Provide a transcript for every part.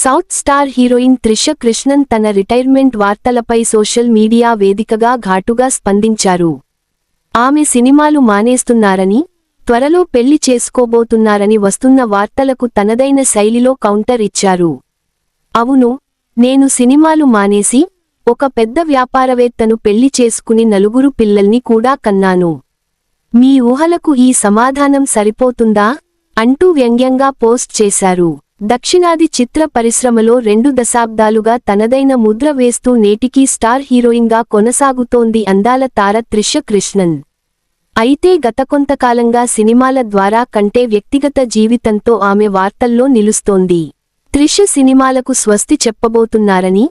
South star heroine Trisha Krishnan తన retirement వార్తలపై social media వేదికగా ఘాటుగా స్పందించారు. ఆమె సినిమాలు మానేస్తున్నారని, త్వరలో పెళ్లి చేసుకోబోతున్నారని వస్తున్న వార్తలకు తనదైన శైలిలో కౌంటర్ ఇచ్చారు. అవును, నేను సినిమాలు మానేసి ఒక పెద్ద వ్యాపారవేత్తను పెళ్లి చేసుకుని 4 పిల్లల్ని కూడా కన్నాను. మీ ఊహలకు ఈ సమాధానం సరిపోతుందా అంటూ వ్యంగ్యంగా పోస్ట్ చేశారు. దక్షిణాది చిత్ర పరిశ్రమలో 2 దశాబ్దాలుగా తనదైన ముద్ర వేస్తూ నేటికీ స్టార్ హీరోయిన్గా కొనసాగుతోంది అందాల తార త్రిష కృష్ణన్. అయితే గత కొంతకాలంగా సినిమాల ద్వారా కంటే వ్యక్తిగత జీవితంతో ఆమె వార్తల్లో నిలుస్తోంది. త్రిష సినిమాలకు స్వస్తి చెప్పబోతున్నారని,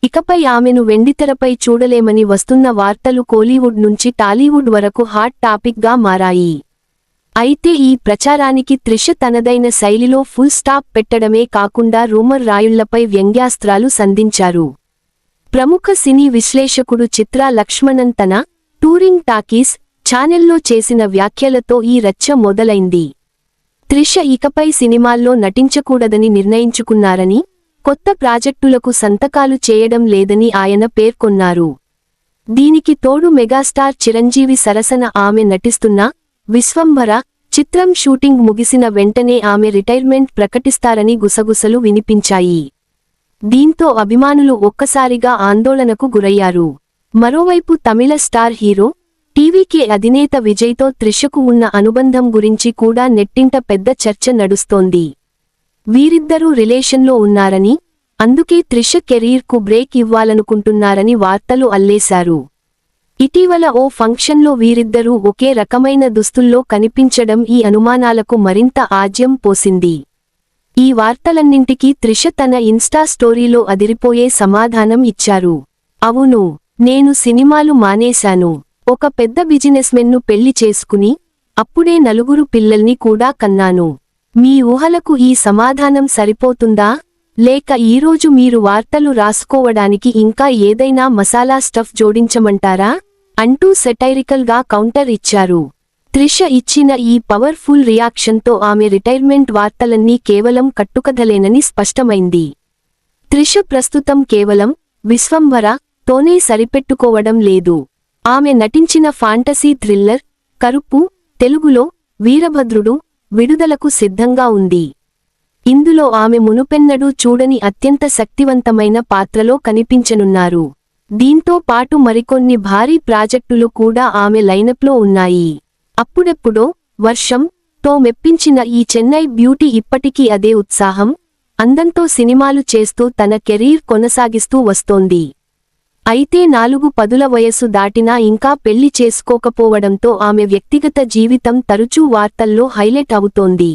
ఇకపై ఆమెను వెండితెరపై చూడలేమని వస్తున్న వార్తలు కోలీవుడ్ నుంచి టాలీవుడ్ వరకు హాట్ టాపిక్గా మారాయి. అయితే ఈ ప్రచారానికి త్రిష తనదైన శైలిలో ఫుల్ స్టాప్ పెట్టడమే కాకుండా రూమర్ రాయుళ్లపై వ్యంగ్యాస్త్రాలు సంధించారు. ప్రముఖ సినీ విశ్లేషకుడు చిత్రా లక్ష్మణన్ తన టూరింగ్ టాకీస్ ఛానెల్లో చేసిన వ్యాఖ్యలతో ఈ రచ్చ మొదలైంది. త్రిష ఇకపై సినిమాల్లో నటించకూడదని నిర్ణయించుకున్నారని, కొత్త ప్రాజెక్టులకు సంతకాలు చేయడం లేదని ఆయన పేర్కొన్నారు. దీనికి తోడు మెగాస్టార్ చిరంజీవి సరసన ఆమె నటిస్తున్న విశ్వంభర చిత్రం షూటింగ్ ముగిసిన వెంటనే ఆమె రిటైర్మెంట్ ప్రకటిస్తారని గుసగుసలు వినిపించాయి. దీంతో అభిమానులు ఒక్కసారిగా ఆందోళనకు గురయ్యారు. మరోవైపు తమిళ స్టార్ హీరో, టీవీకే అధినేత విజయ్తో త్రిషకు ఉన్న అనుబంధం గురించి కూడా నెట్టింట పెద్ద చర్చ నడుస్తోంది. వీరిద్దరూ రిలేషన్లో ఉన్నారని, అందుకే త్రిష కెరీర్కు బ్రేక్ ఇవ్వాలనుకుంటున్నారని వార్తలు అల్లేశారు. ఇటీవల ఓ ఫంక్షన్లో వీరిద్దరూ ఒకే రకమైన దుస్తుల్లో కనిపించడం ఈ అనుమానాలకు మరింత ఆజ్యం పోసింది. ఈ వార్తలన్నింటికీ త్రిష తన ఇన్స్టా స్టోరీలో అదిరిపోయే సమాధానం ఇచ్చారు. అవును, నేను సినిమాలు మానేశాను. ఒక పెద్ద బిజినెస్మెన్ను పెళ్లి చేసుకుని, అప్పుడే 4 పిల్లల్ని కూడా కన్నాను. మీ ఊహలకు ఈ సమాధానం సరిపోతుందా, లేక ఈరోజు మీరు వార్తలు రాసుకోవడానికి ఇంకా ఏదైనా మసాలా స్టఫ్ జోడించమంటారా అంటూ సెటైరికల్ గా కౌంటర్ ఇచ్చారు. త్రిష ఇచ్చిన ఈ పవర్ఫుల్ రియాక్షన్తో ఆమె రిటైర్మెంట్ వార్తలన్నీ కేవలం కట్టుకథలేనని స్పష్టమైంది. త్రిష ప్రస్తుతం కేవలం విశ్వంభర తోనే సరిపెట్టుకోవడం లేదు. ఆమె నటించిన ఫాంటసీ థ్రిల్లర్ కరుపు తెలుగులో వీరభద్రుడు విడుదలకు సిద్ధంగా ఉంది. ఇందులో ఆమె మునుపెన్నడూ చూడని అత్యంత శక్తివంతమైన పాత్రలో కనిపించనున్నారు. దీంతో పాటు మరికొన్ని భారీ ప్రాజెక్టులు కూడా ఆమె లైనప్లో ఉన్నాయి. అప్పుడెప్పుడో వర్షం తో మెప్పించిన ఈ చెన్నై బ్యూటీ ఇప్పటికీ అదే ఉత్సాహం, అందంతో సినిమాలు చేస్తూ తన కెరీర్ కొనసాగిస్తూ వస్తోంది. అయితే 4 పదుల వయసు దాటినా ఇంకా పెళ్లి చేసుకోకపోవడంతో ఆమె వ్యక్తిగత జీవితం తరచూ వార్తల్లో హైలైట్ అవుతోంది.